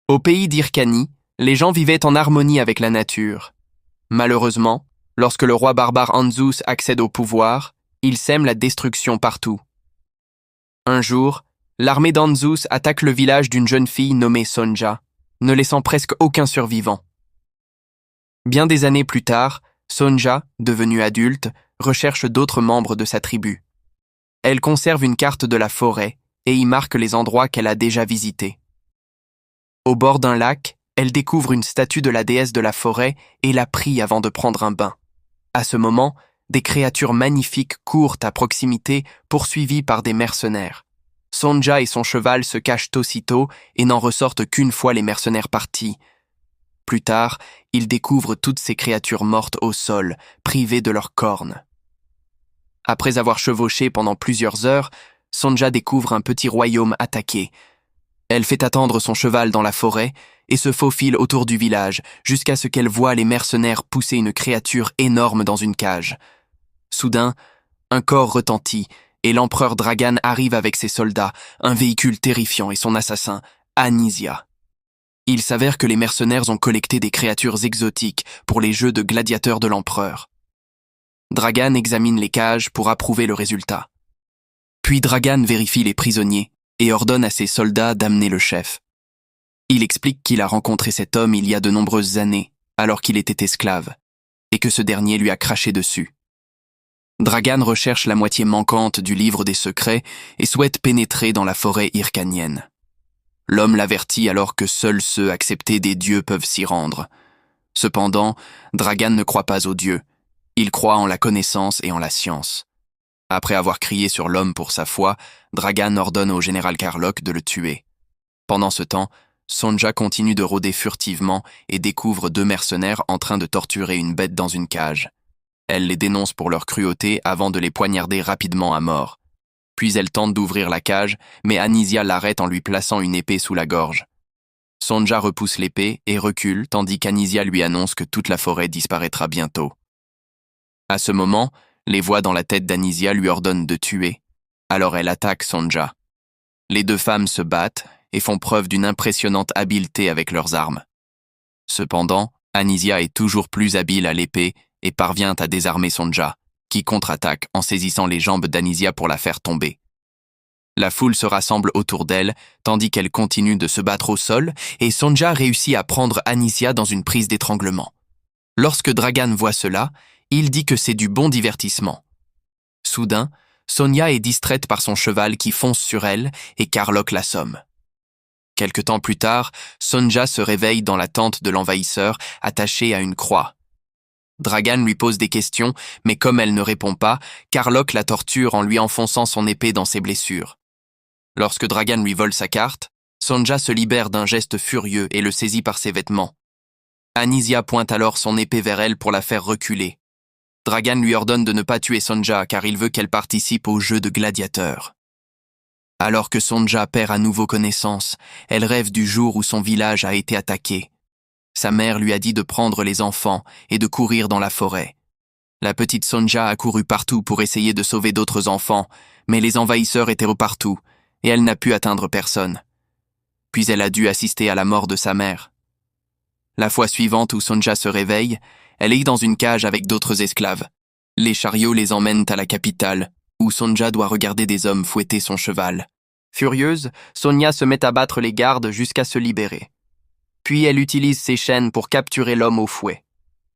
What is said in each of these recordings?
Au pays d'Hyrcanie, les gens vivaient en harmonie avec la nature. Malheureusement, lorsque le roi barbare Anzus accède au pouvoir, il sème la destruction partout. Un jour, l'armée d'Anzus attaque le village d'une jeune fille nommée Sonja, ne laissant presque aucun survivant. Bien des années plus tard, Sonja, devenue adulte, recherche d'autres membres de sa tribu. Elle conserve une carte de la forêt et y marque les endroits qu'elle a déjà visités. Au bord d'un lac, elle découvre une statue de la déesse de la forêt et la prie avant de prendre un bain. À ce moment, des créatures magnifiques courent à proximité, poursuivies par des mercenaires. Sonja et son cheval se cachent aussitôt et n'en ressortent qu'une fois les mercenaires partis. Plus tard, ils découvrent toutes ces créatures mortes au sol, privées de leurs cornes. Après avoir chevauché pendant plusieurs heures, Sonja découvre un petit royaume attaqué. Elle fait attendre son cheval dans la forêt et se faufile autour du village jusqu'à ce qu'elle voie les mercenaires pousser une créature énorme dans une cage. Soudain, un corps retentit et l'empereur Dragan arrive avec ses soldats, un véhicule terrifiant et son assassin, Anisia. Il s'avère que les mercenaires ont collecté des créatures exotiques pour les jeux de gladiateurs de l'empereur. Dragan examine les cages pour approuver le résultat. Puis Dragan vérifie les prisonniers et ordonne à ses soldats d'amener le chef. Il explique qu'il a rencontré cet homme il y a de nombreuses années, alors qu'il était esclave, et que ce dernier lui a craché dessus. Dragan recherche la moitié manquante du livre des secrets et souhaite pénétrer dans la forêt hyrcanienne. L'homme l'avertit alors que seuls ceux acceptés des dieux peuvent s'y rendre. Cependant, Dragan ne croit pas aux dieux. Il croit en la connaissance et en la science. Après avoir crié sur l'homme pour sa foi, Dragan ordonne au général Karlok de le tuer. Pendant ce temps, Sonja continue de rôder furtivement et découvre deux mercenaires en train de torturer une bête dans une cage. Elle les dénonce pour leur cruauté avant de les poignarder rapidement à mort. Puis elle tente d'ouvrir la cage, mais Anisia l'arrête en lui plaçant une épée sous la gorge. Sonja repousse l'épée et recule tandis qu'Anisia lui annonce que toute la forêt disparaîtra bientôt. À ce moment, les voix dans la tête d'Anisia lui ordonnent de tuer. Alors elle attaque Sonja. Les deux femmes se battent et font preuve d'une impressionnante habileté avec leurs armes. Cependant, Anisia est toujours plus habile à l'épée et parvient à désarmer Sonja, qui contre-attaque en saisissant les jambes d'Anisia pour la faire tomber. La foule se rassemble autour d'elle, tandis qu'elle continue de se battre au sol, et Sonja réussit à prendre Anisia dans une prise d'étranglement. Lorsque Dragan voit cela, il dit que c'est du bon divertissement. Soudain, Sonia est distraite par son cheval qui fonce sur elle et Karlok l'assomme. Quelque temps plus tard, Sonja se réveille dans la tente de l'envahisseur, attachée à une croix. Dragan lui pose des questions, mais comme elle ne répond pas, Karlok la torture en lui enfonçant son épée dans ses blessures. Lorsque Dragan lui vole sa carte, Sonja se libère d'un geste furieux et le saisit par ses vêtements. Anisia pointe alors son épée vers elle pour la faire reculer. Dragan lui ordonne de ne pas tuer Sonja car il veut qu'elle participe au jeu de gladiateurs. Alors que Sonja perd à nouveau connaissance, elle rêve du jour où son village a été attaqué. Sa mère lui a dit de prendre les enfants et de courir dans la forêt. La petite Sonja a couru partout pour essayer de sauver d'autres enfants, mais les envahisseurs étaient partout et elle n'a pu atteindre personne. Puis elle a dû assister à la mort de sa mère. La fois suivante où Sonja se réveille, elle est dans une cage avec d'autres esclaves. Les chariots les emmènent à la capitale, où Sonja doit regarder des hommes fouetter son cheval. Furieuse, Sonia se met à battre les gardes jusqu'à se libérer. Puis elle utilise ses chaînes pour capturer l'homme au fouet.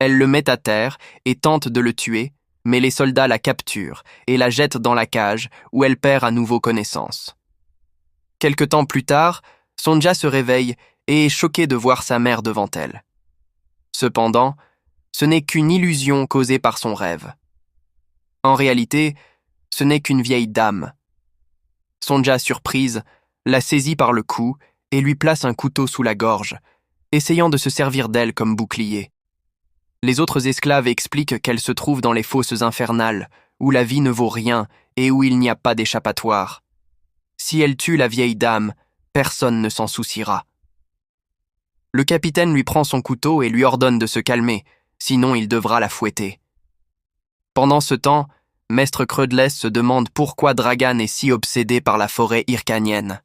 Elle le met à terre et tente de le tuer, mais les soldats la capturent et la jettent dans la cage où elle perd à nouveau connaissance. Quelque temps plus tard, Sonja se réveille et est choquée de voir sa mère devant elle. Cependant, ce n'est qu'une illusion causée par son rêve. En réalité, ce n'est qu'une vieille dame. Sonja, surprise, la saisit par le cou et lui place un couteau sous la gorge, essayant de se servir d'elle comme bouclier. Les autres esclaves expliquent qu'elle se trouve dans les fosses infernales, où la vie ne vaut rien et où il n'y a pas d'échappatoire. Si elle tue la vieille dame, personne ne s'en souciera. Le capitaine lui prend son couteau et lui ordonne de se calmer, sinon il devra la fouetter. Pendant ce temps, Maître Creudless se demande pourquoi Dragan est si obsédé par la forêt hyrcanienne.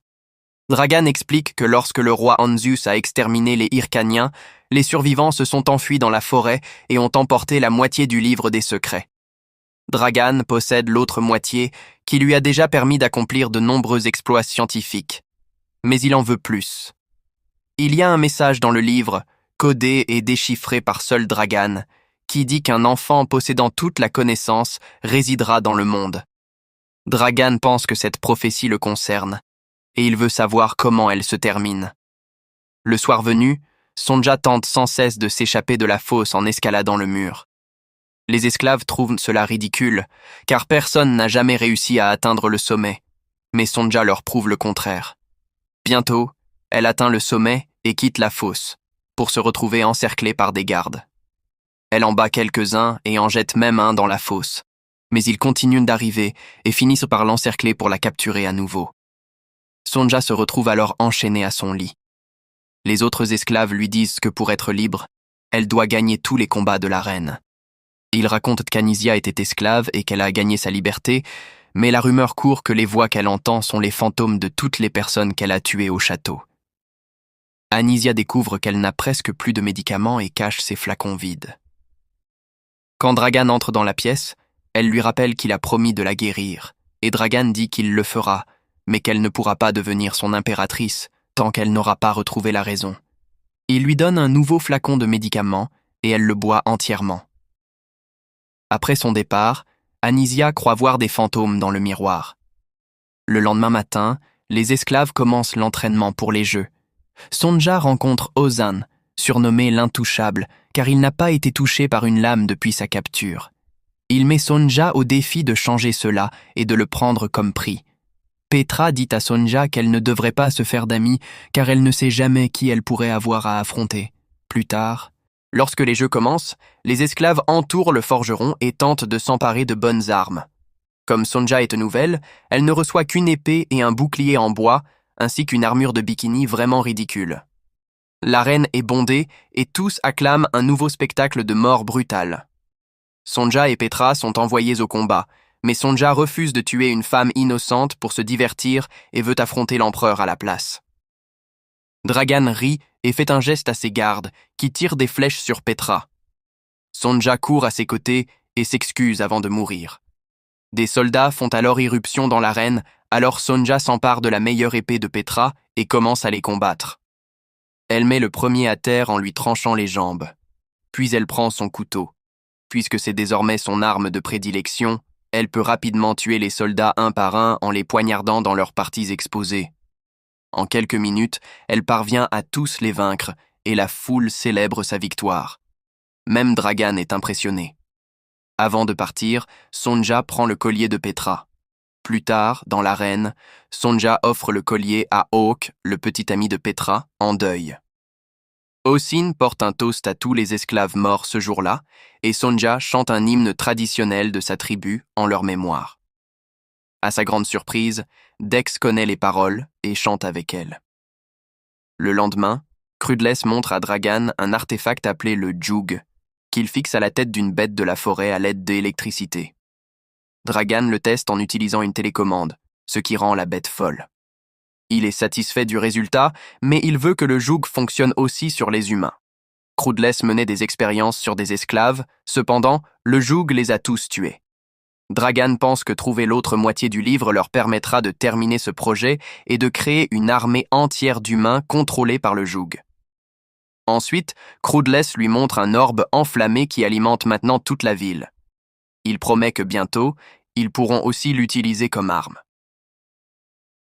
Dragan explique que lorsque le roi Anzus a exterminé les Hyrcaniens, les survivants se sont enfuis dans la forêt et ont emporté la moitié du livre des secrets. Dragan possède l'autre moitié qui lui a déjà permis d'accomplir de nombreux exploits scientifiques. Mais il en veut plus. Il y a un message dans le livre, codé et déchiffré par seul Dragan, qui dit qu'un enfant possédant toute la connaissance résidera dans le monde. Dragan pense que cette prophétie le concerne, et il veut savoir comment elle se termine. Le soir venu, Sonja tente sans cesse de s'échapper de la fosse en escaladant le mur. Les esclaves trouvent cela ridicule, car personne n'a jamais réussi à atteindre le sommet, mais Sonja leur prouve le contraire. Bientôt, elle atteint le sommet et quitte la fosse, pour se retrouver encerclée par des gardes. Elle en bat quelques-uns et en jette même un dans la fosse, mais ils continuent d'arriver et finissent par l'encercler pour la capturer à nouveau. Sonja se retrouve alors enchaînée à son lit. Les autres esclaves lui disent que pour être libre, elle doit gagner tous les combats de la reine. Ils racontent qu'Anisia était esclave et qu'elle a gagné sa liberté, mais la rumeur court que les voix qu'elle entend sont les fantômes de toutes les personnes qu'elle a tuées au château. Anisia découvre qu'elle n'a presque plus de médicaments et cache ses flacons vides. Quand Dragan entre dans la pièce, elle lui rappelle qu'il a promis de la guérir, et Dragan dit qu'il le fera, mais qu'elle ne pourra pas devenir son impératrice tant qu'elle n'aura pas retrouvé la raison. Il lui donne un nouveau flacon de médicaments et elle le boit entièrement. Après son départ, Anisia croit voir des fantômes dans le miroir. Le lendemain matin, les esclaves commencent l'entraînement pour les jeux. Sonja rencontre Ozan, surnommé l'intouchable, car il n'a pas été touché par une lame depuis sa capture. Il met Sonja au défi de changer cela et de le prendre comme prix. Petra dit à Sonja qu'elle ne devrait pas se faire d'amis car elle ne sait jamais qui elle pourrait avoir à affronter. Plus tard, lorsque les jeux commencent, les esclaves entourent le forgeron et tentent de s'emparer de bonnes armes. Comme Sonja est nouvelle, elle ne reçoit qu'une épée et un bouclier en bois, ainsi qu'une armure de bikini vraiment ridicule. L'arène est bondée et tous acclament un nouveau spectacle de mort brutale. Sonja et Petra sont envoyés au combat, mais Sonja refuse de tuer une femme innocente pour se divertir et veut affronter l'empereur à la place. Dragan rit et fait un geste à ses gardes, qui tirent des flèches sur Petra. Sonja court à ses côtés et s'excuse avant de mourir. Des soldats font alors irruption dans l'arène, alors Sonja s'empare de la meilleure épée de Petra et commence à les combattre. Elle met le premier à terre en lui tranchant les jambes. Puis elle prend son couteau. Puisque c'est désormais son arme de prédilection, elle peut rapidement tuer les soldats un par un en les poignardant dans leurs parties exposées. En quelques minutes, elle parvient à tous les vaincre et la foule célèbre sa victoire. Même Dragan est impressionné. Avant de partir, Sonja prend le collier de Petra. Plus tard, dans l'arène, Sonja offre le collier à Hawk, le petit ami de Petra, en deuil. Osin porte un toast à tous les esclaves morts ce jour-là, et Sonja chante un hymne traditionnel de sa tribu en leur mémoire. À sa grande surprise, Dex connaît les paroles et chante avec elle. Le lendemain, Crudless montre à Dragan un artefact appelé le Jug, qu'il fixe à la tête d'une bête de la forêt à l'aide d'électricité. Dragan le teste en utilisant une télécommande, ce qui rend la bête folle. Il est satisfait du résultat, mais il veut que le joug fonctionne aussi sur les humains. Crudless menait des expériences sur des esclaves, cependant, le joug les a tous tués. Dragan pense que trouver l'autre moitié du livre leur permettra de terminer ce projet et de créer une armée entière d'humains contrôlés par le joug. Ensuite, Crudless lui montre un orbe enflammé qui alimente maintenant toute la ville. Il promet que bientôt, ils pourront aussi l'utiliser comme arme.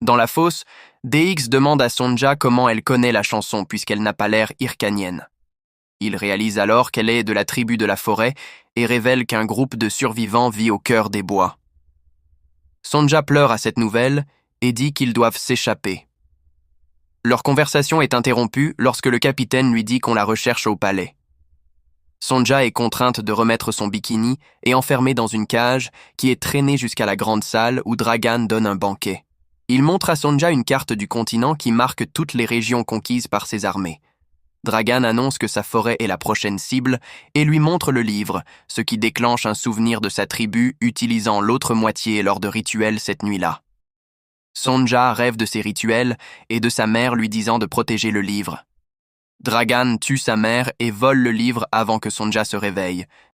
Dans la fosse, DX demande à Sonja comment elle connaît la chanson puisqu'elle n'a pas l'air hyrcanienne. Il réalise alors qu'elle est de la tribu de la forêt et révèle qu'un groupe de survivants vit au cœur des bois. Sonja pleure à cette nouvelle et dit qu'ils doivent s'échapper. Leur conversation est interrompue lorsque le capitaine lui dit qu'on la recherche au palais. Sonja est contrainte de remettre son bikini et enfermée dans une cage qui est traînée jusqu'à la grande salle où Dragan donne un banquet. Il montre à Sonja une carte du continent qui marque toutes les régions conquises par ses armées. Dragan annonce que sa forêt est la prochaine cible et lui montre le livre, ce qui déclenche un souvenir de sa tribu utilisant l'autre moitié lors de rituels cette nuit-là. Sonja rêve de ses rituels et de sa mère lui disant de protéger le livre. Dragan tue sa mère et vole le livre avant que Sonja se réveille,